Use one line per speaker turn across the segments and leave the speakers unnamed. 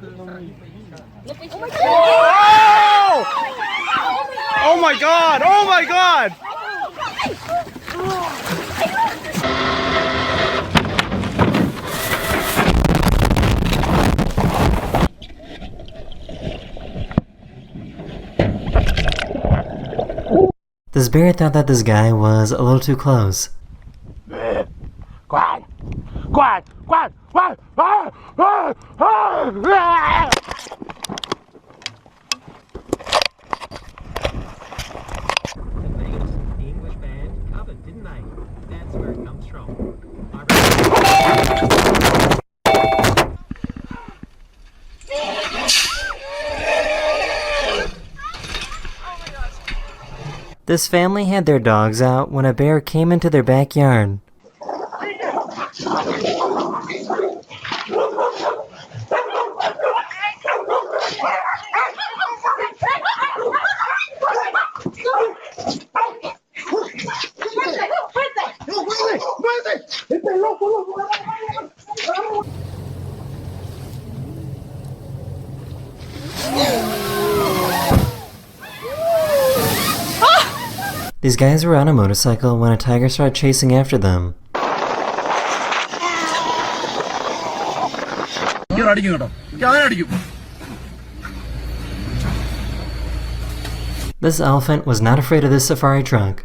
Oh my god! Oh my god!
This bear thought that this guy was a little too close.
Quack! Quack! Quack! Quack!
The English band covered, didn't they? That's where it comes from.
This family had their dogs out when a bear came into their backyard. These guys were on a motorcycle when a tiger started chasing after them. This elephant was not afraid of this safari truck.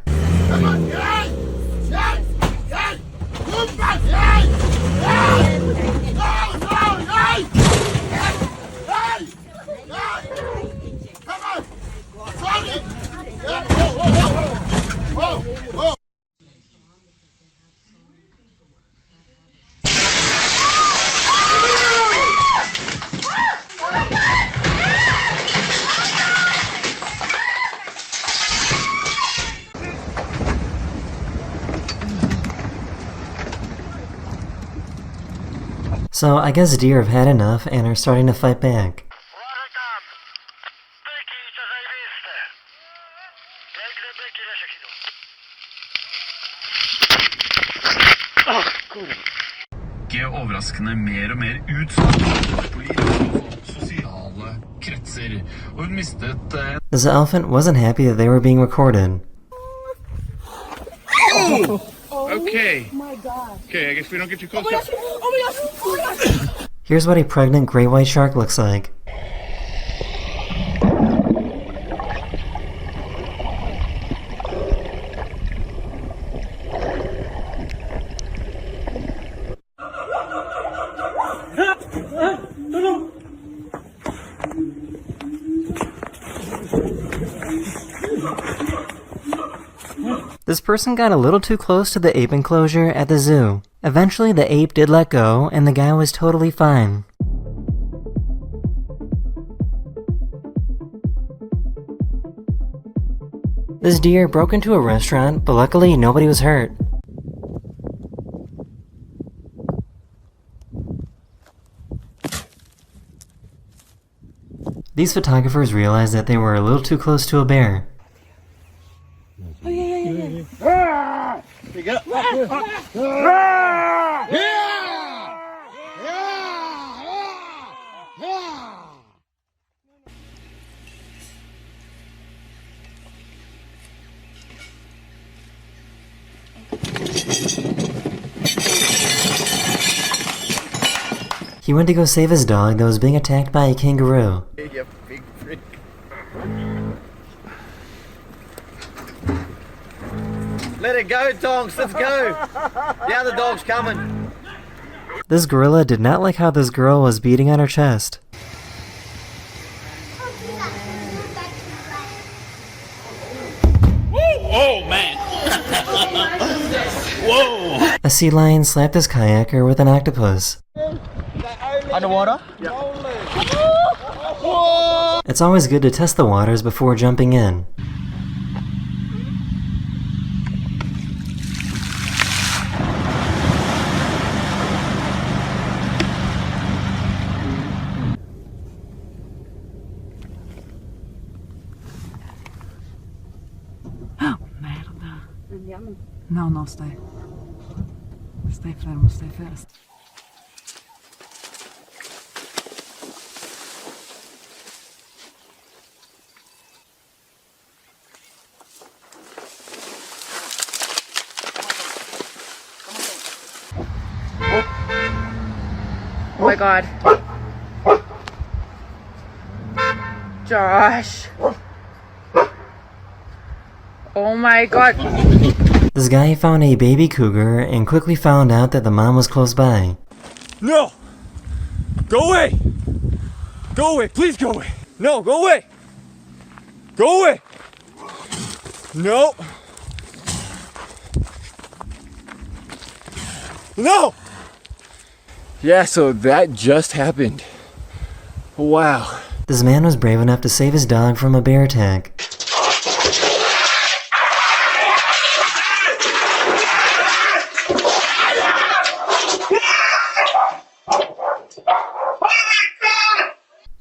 So I guess deer have had enough and are starting to fight back.
Overraskende mer og mer utsatt på sosiale kretser, og hun mistet
This elephant wasn't happy that they were being recorded.
Okay. Oh my god. Okay, I guess we don't get too close.
Oh my gosh!
Here's what a pregnant great white shark looks like. This person got a little too close to the ape enclosure at the zoo. Eventually the ape did let go and the guy was totally fine. This deer broke into a restaurant, but luckily nobody was hurt. These photographers realized that they were a little too close to a bear.
Oh yeah.
He went to go save his dog that was being attacked by a kangaroo.
You big freak. Let it go, Tonks, let's go. The other dog's coming.
This gorilla did not like how this girl was beating on her chest.
Oh man! Whoa!
A sea lion slapped this kayaker with an octopus.
Underwater?
It's always good to test the waters before jumping in.
No, stay. Stay firm, stay fast.
my god. Josh. Oh my god.
This guy found a baby cougar and quickly found out that the mom was close by.
No! Go away! Go away! Please go away! No, go away! Go away! No! No! Yeah, so that just happened. Wow.
This man was brave enough to save his dog from a bear attack.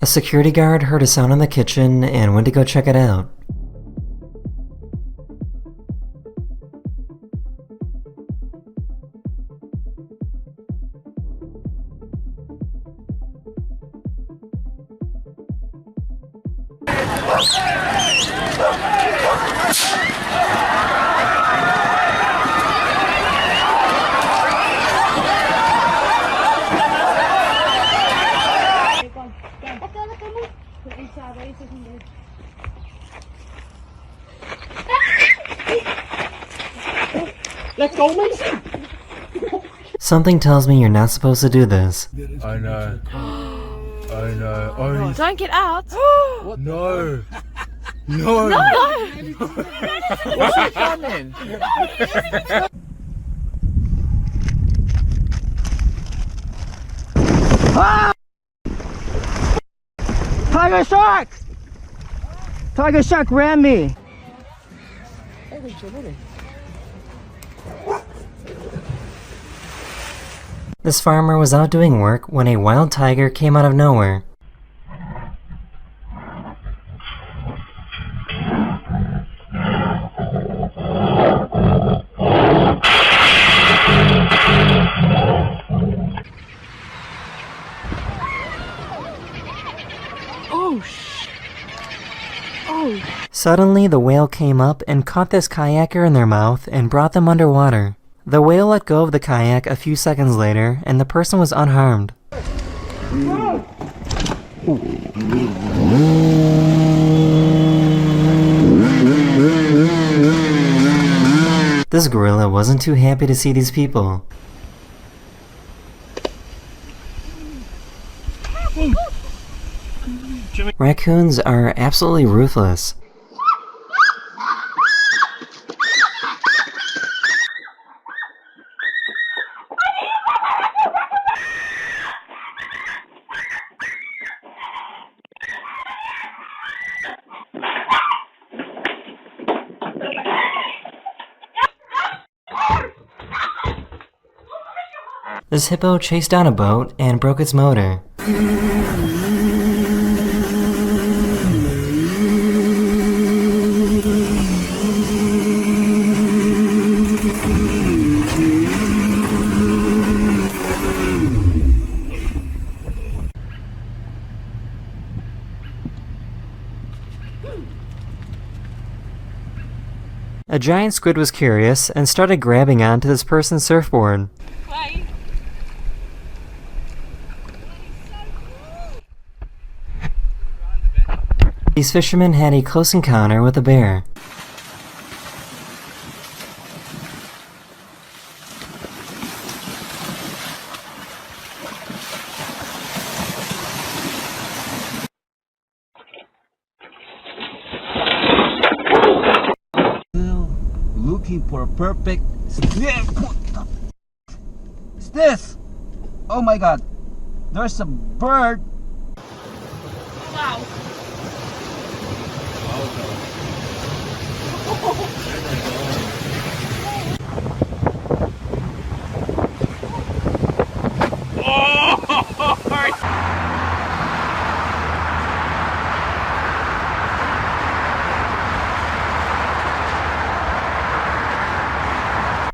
A security guard heard a sound in the kitchen and went to go check it out. Something tells me you're not supposed to do this.
I know. I know. Only.
Don't get out.
No. No.
What's coming?
Tiger shark! Tiger shark ran me.
This farmer was out doing work when a wild tiger came out of nowhere. Suddenly, the whale came up and caught this kayaker in their mouth and brought them underwater. The whale let go of the kayak a few seconds later, and the person was unharmed. This gorilla wasn't too happy to see these people. Raccoons are absolutely ruthless. This hippo chased down a boat and broke its motor. A giant squid was curious and started grabbing onto this person's surfboard. These fishermen had a close encounter with a bear.
Looking for a perfect snap. What's this? Oh my god. There's a bird.
Wow.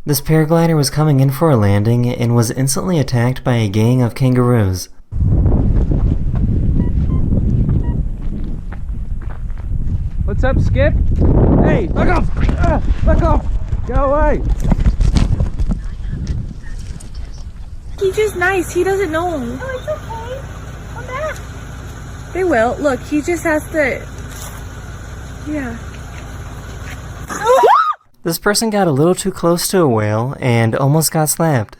This paraglider was coming in for a landing and was instantly attacked by a gang of kangaroos.
What's up, Skip? Hey, back off! Back off! Go away!
He's just nice. He doesn't know. They will. Look, he just has to. Yeah.
This person got a little too close to a whale and almost got slapped.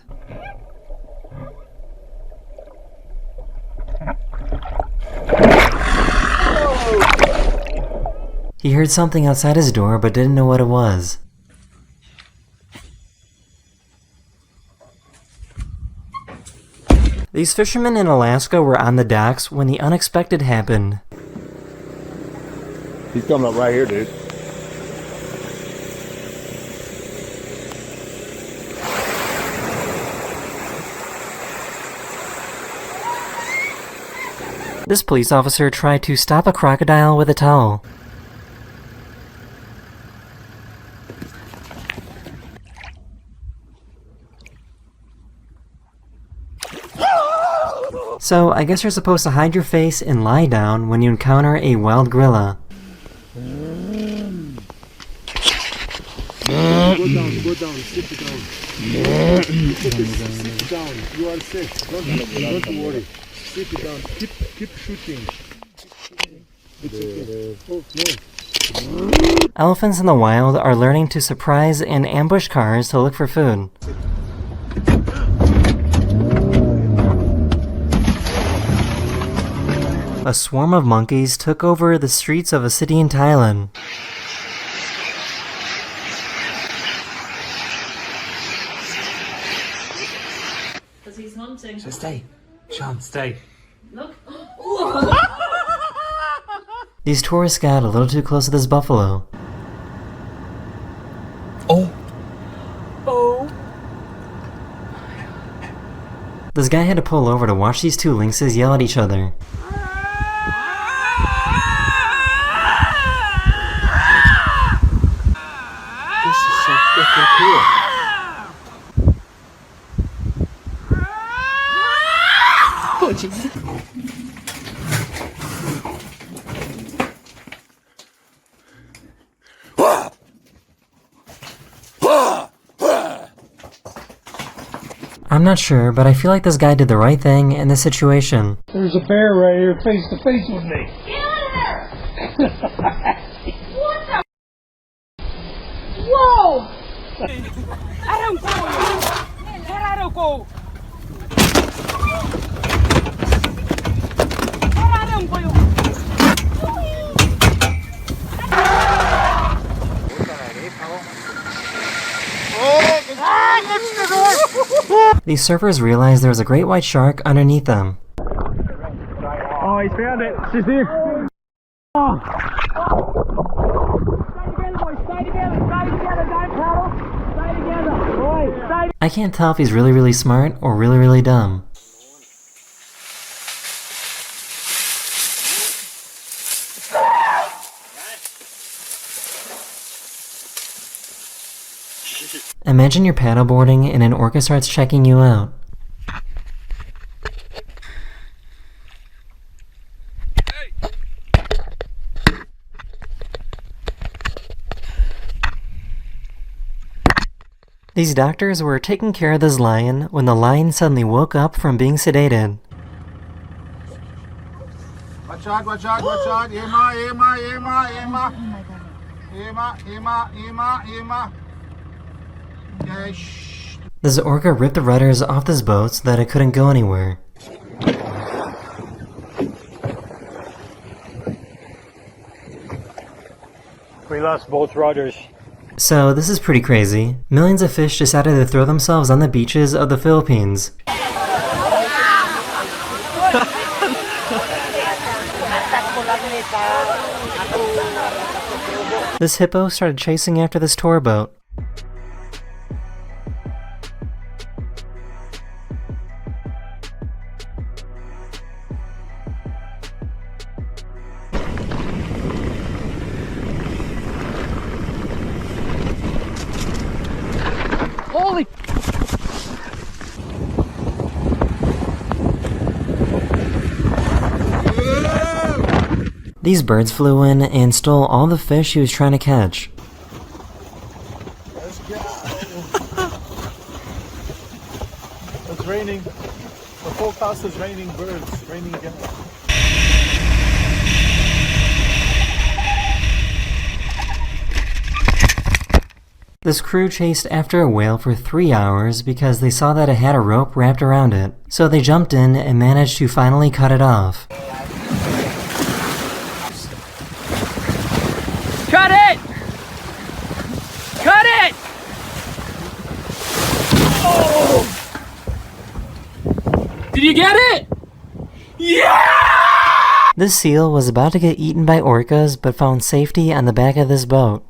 He heard something outside his door but didn't know what it was. These fishermen in Alaska were on the docks when the unexpected happened.
He's coming up right here, dude.
This police officer tried to stop a crocodile with a towel. So, I guess you're supposed to hide your face and lie down when you encounter a wild gorilla.
Go down, sit down. Sit down, you are safe. Don't worry. Sit down, keep shooting. It's okay. Oh, no.
Elephants in the wild are learning to surprise and ambush cars to look for food. A swarm of monkeys took over the streets of a city in Thailand.
Because he's hunting.
So stay. Sean, stay.
Look.
These tourists got a little too close to this buffalo.
Oh.
This guy had to pull over to watch these two lynxes yell at each other.
This is so freaking cool.
Oh, Jesus.
I'm not sure, but I feel like this guy did the right thing in this situation.
There's a bear right here face to face with me.
What the? Whoa! I don't go. I don't go. I don't go.
These surfers realized there was a great white shark underneath them.
Oh, he found it. She's here.
I can't tell if he's really smart or really dumb. Imagine you're paddleboarding and an orca starts checking you out. These doctors were taking care of this lion when the lion suddenly woke up from being sedated.
Watch out, watch out, watch out. Emma. Emma. Yeah, shh.
This orca ripped the rudders off this boat so that it couldn't go anywhere.
We lost both rudders.
So this is pretty crazy. Millions of fish decided to throw themselves on the beaches of the Philippines. This hippo started chasing after this tour boat.
Holy.
These birds flew in and stole all the fish he was trying to catch.
Let's go. It's raining. The forecast is raining birds. Raining again.
This crew chased after a whale for 3 hours because they saw that it had a rope wrapped around it. So they jumped in and managed to finally cut it off.
Cut it! Cut it! Oh! Did you get it? Yeah!
This seal was about to get eaten by orcas but found safety on the back of this boat.